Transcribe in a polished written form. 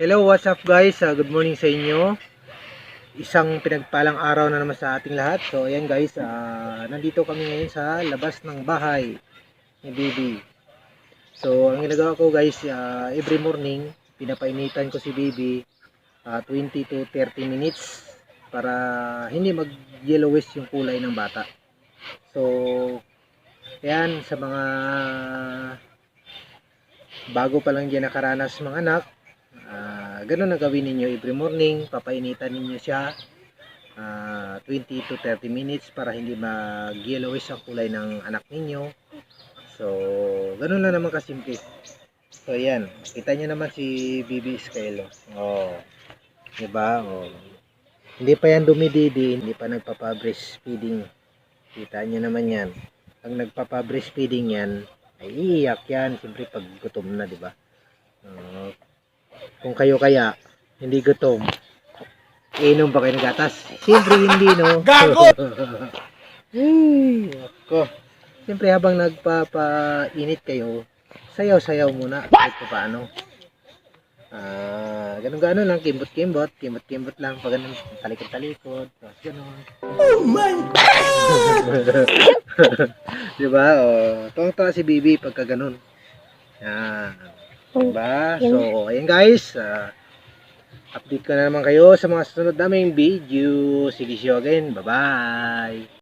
Hello, what's up guys? Good morning sa inyo. Isang pinagpalang araw na naman sa ating lahat. So ayan guys, nandito kami ngayon sa labas ng bahay ni Bibi. So ang ginagawa ko guys, every morning, pinapainitan ko si Bibi 20 to 30 minutes para hindi mag-yellowish yung kulay ng bata. So ayan, sa mga bago pa lang dyan nakaranas mga anak, ganun na gawin ninyo every morning. Papainitan ninyo siya 20 to 30 minutes para hindi mag-yellowish ang kulay ng anak ninyo. So ganun na naman kasimple. So ayan, kita nyo naman si Bibi Skylo. Oh, diba? Oh, hindi pa yan dumididi, hindi pa nagpapa-breastfeeding. Kita nyo naman yan. Pag nagpapa-breastfeeding yan, ay iiyak yan siyempre pag gutom na, diba? Kung kayo kaya hindi gutom, inom ba kayo ng gatas? Siyempre hindi, no? Gago! Ay, ako. Siyempre habang nagpapainit kayo, sayaw-sayaw muna kahit pa paano. Ganun-ganun lang, kimbot-kimbot lang, pag ganun, talikod-talikod, ganun. Oh my God! Diba? Tuwang-tuwa si Bibi pagka ganun. Diba? So, ayan guys, update ko na naman kayo sa mga susunod naming video. Sige, see you again. Bye-bye!